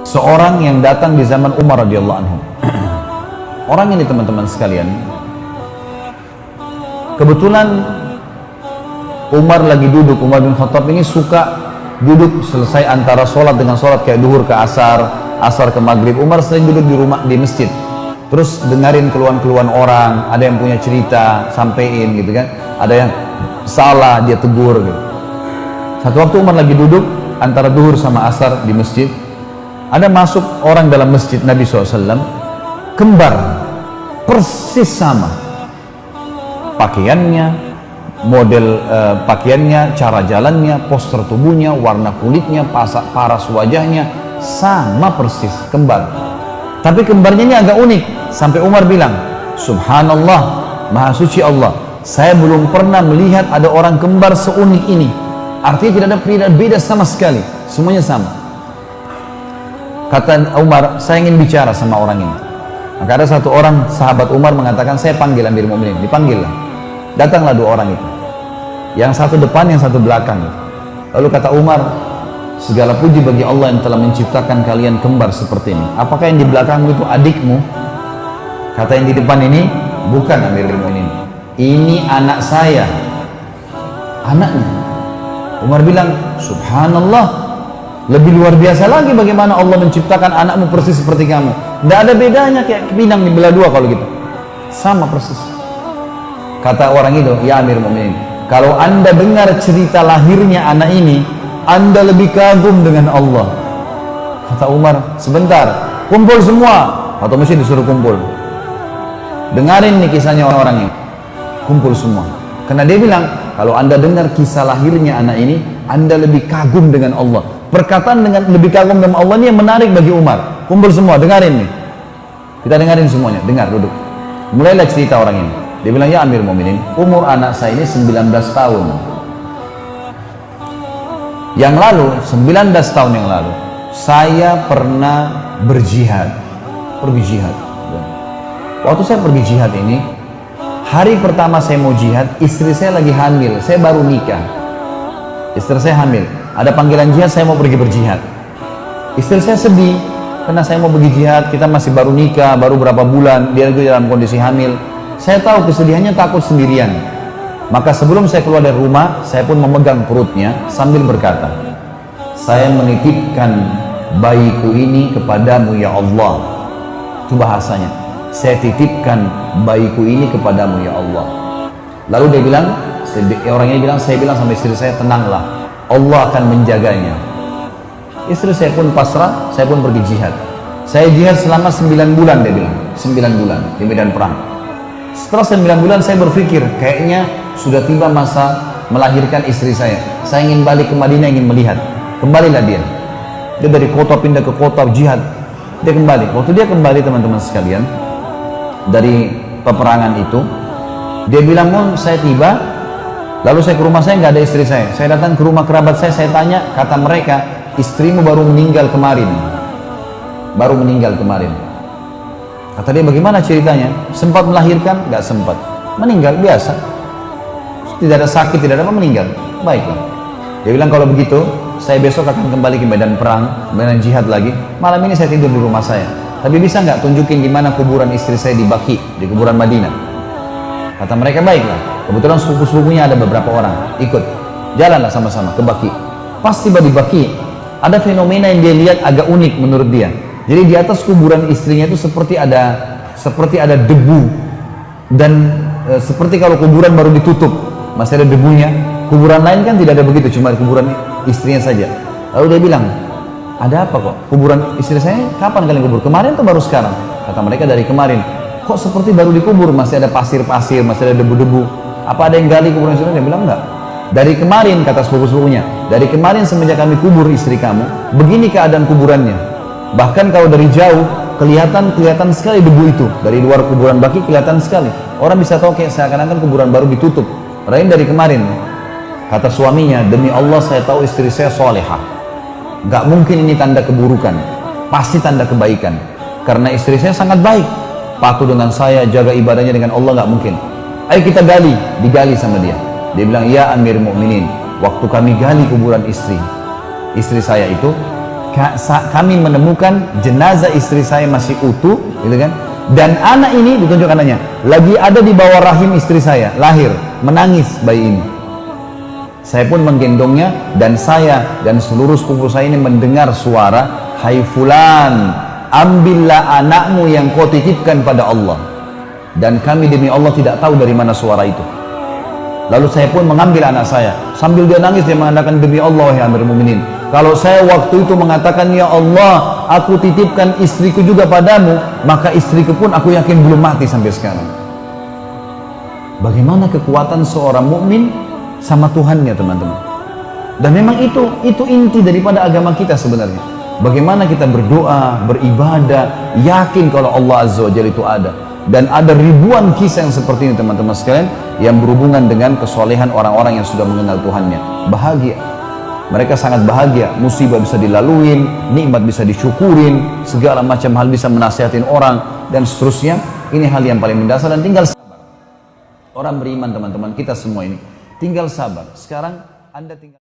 seorang yang datang di zaman Umar radhiyallahu anhu. Orang ini teman-teman sekalian, kebetulan Umar lagi duduk. Umar bin Khattab ini suka duduk selesai antara sholat dengan sholat, kayak duhur ke asar, asar ke maghrib. Umar sering duduk di rumah, di masjid, terus dengerin keluhan-keluhan orang. Ada yang punya cerita, sampein gitu kan, ada yang salah dia tegur gitu. Satu waktu Umar lagi duduk antara duhur sama asar di masjid, ada masuk orang dalam masjid Nabi SAW, kembar, persis sama pakaiannya, model pakaiannya, cara jalannya, postur tubuhnya, warna kulitnya, paras wajahnya, sama persis, kembar. Tapi kembarnya ini agak unik, sampai Umar bilang, subhanallah, maha suci Allah, saya belum pernah melihat ada orang kembar seunik ini. Artinya tidak ada beda sama sekali, semuanya sama. Kata Umar, saya ingin bicara sama orang ini. Maka ada satu orang sahabat Umar mengatakan, saya panggil Amir Mu'minin. Dipanggillah, datanglah dua orang itu, yang satu depan, yang satu belakang. Lalu kata Umar, segala puji bagi Allah yang telah menciptakan kalian kembar seperti ini. Apakah yang di belakangmu itu adikmu? Kata yang di depan ini, bukan Amirul Mu'minin, ini anak saya, anaknya. Umar bilang, subhanallah, lebih luar biasa lagi bagaimana Allah menciptakan anakmu persis seperti kamu. Tidak ada bedanya, kayak pinang dibelah dua kalau gitu, sama persis. Kata orang itu, ya Amir Mu'minin, kalau anda dengar cerita lahirnya anak ini, anda lebih kagum dengan Allah. Kata Umar, sebentar, kumpul semua. Atau mesti disuruh kumpul, dengarin nih kisahnya orang-orang ini. Kumpul semua, karena dia bilang, kalau anda dengar kisah lahirnya anak ini, anda lebih kagum dengan Allah. Perkataan dengan lebih kagum dengan Allah ini yang menarik bagi Umar. Kumpul semua, dengarin nih. Kita dengarin semuanya, dengar, duduk. Mulailah cerita orang ini. Dia bilang, ya Amir Mu'minin, umur anak saya ini 19 tahun. Yang lalu, 19 tahun yang lalu, saya pernah berjihad. Pergi jihad. Waktu saya pergi jihad ini, hari pertama saya mau jihad, istri saya lagi hamil. Saya baru nikah. Istri saya hamil. Ada panggilan jihad, saya mau pergi berjihad. Istri saya sedih, karena saya mau pergi jihad, kita masih baru nikah, baru berapa bulan, dia juga dalam kondisi hamil. Saya tahu kesedihannya, takut sendirian. Maka sebelum saya keluar dari rumah, saya pun memegang perutnya sambil berkata, saya menitipkan bayiku ini kepadamu ya Allah. Itu bahasanya, saya titipkan bayiku ini kepadamu ya Allah. Lalu dia bilang, orang ini bilang, saya bilang sama istri saya, tenanglah, Allah akan menjaganya. Istri saya pun pasrah, saya pun pergi jihad. Saya jihad selama 9 bulan, dia bilang, 9 bulan di medan perang. Setelah 9 bulan saya berpikir, kayaknya sudah tiba masa melahirkan istri saya. Saya ingin balik ke Madinah, ingin melihat. Kembalilah dia. Dia dari kota pindah ke kota jihad. Dia kembali. Waktu dia kembali, teman-teman sekalian, dari peperangan itu, dia bilang, Mon, saya tiba. Lalu saya ke rumah saya, nggak ada istri saya. Saya datang ke rumah kerabat saya tanya, kata mereka, istrimu baru meninggal kemarin. Baru meninggal kemarin. Kata dia, bagaimana ceritanya? Sempat melahirkan? Nggak sempat. Meninggal, biasa. Tidak ada sakit, tidak ada apa, meninggal. Baiklah. Dia bilang, kalau begitu, saya besok akan kembali ke medan perang, medan jihad lagi. Malam ini saya tidur di rumah saya. Tapi bisa nggak tunjukin di mana kuburan istri saya di Baqi, di kuburan Madinah? Kata mereka, baiklah. Kebetulan sepupu-sepupunya ada beberapa orang, ikut. Jalanlah sama-sama ke Baqi. Pas tiba di Baqi, ada fenomena yang dia lihat agak unik menurut dia. Jadi di atas kuburan istrinya itu seperti ada debu, dan seperti kalau kuburan baru ditutup masih ada debunya. Kuburan lain kan tidak ada begitu, cuma kuburan istrinya saja. Lalu dia bilang, ada apa kok? Kuburan istri saya kapan kalian kubur? Kemarin atau baru sekarang? Kata mereka, dari kemarin. Kok seperti baru dikubur, masih ada pasir-pasir, masih ada debu-debu. Apa ada yang gali kuburan istri? Dia bilang, enggak. Dari kemarin, kata sepupu-sepupunya, dari kemarin semenjak kami kubur istri kamu, begini keadaan kuburannya. Bahkan kalau dari jauh, kelihatan sekali debu itu. Dari luar kuburan Baqi kelihatan sekali. Orang bisa tahu kayak seakan-akan kuburan baru ditutup. Lain dari kemarin. Kata suaminya, demi Allah saya tahu istri saya solehah. Gak mungkin ini tanda keburukan. Pasti tanda kebaikan. Karena istri saya sangat baik. Patuh dengan saya, jaga ibadahnya dengan Allah, gak mungkin. Ayo kita gali. Digali sama dia. Dia bilang, ya Amir Mu'minin, waktu kami gali kuburan istri saya itu, kami menemukan jenazah istri saya masih utuh, gitu kan? Dan anak ini, ditunjuk anaknya, lagi ada di bawah rahim istri saya, lahir, menangis bayi ini. Saya pun menggendongnya, dan saya dan seluruh sepupu saya ini mendengar suara, hai fulan, ambillah anakmu yang kau titipkan pada Allah. Dan kami demi Allah tidak tahu dari mana suara itu. Lalu saya pun mengambil anak saya, sambil dia nangis dia mengatakan, demi Allah ya Amirul Mukminin, kalau saya waktu itu mengatakan ya Allah, aku titipkan istriku juga padamu, maka istriku pun aku yakin belum mati sampai sekarang. Bagaimana kekuatan seorang mukmin sama Tuhannya, teman-teman. Dan memang itu inti daripada agama kita sebenarnya. Bagaimana kita berdoa, beribadah, yakin kalau Allah Azza wa Jalla itu ada. Dan ada ribuan kisah yang seperti ini, teman-teman sekalian, yang berhubungan dengan kesolehan orang-orang yang sudah mengenal Tuhannya. Bahagia. Mereka sangat bahagia, musibah bisa dilaluin, nikmat bisa disyukurin, segala macam hal bisa menasihatin orang, dan seterusnya. Ini hal yang paling mendasar dan tinggal sabar. Orang beriman, teman-teman, kita semua ini tinggal sabar. Sekarang Anda tinggal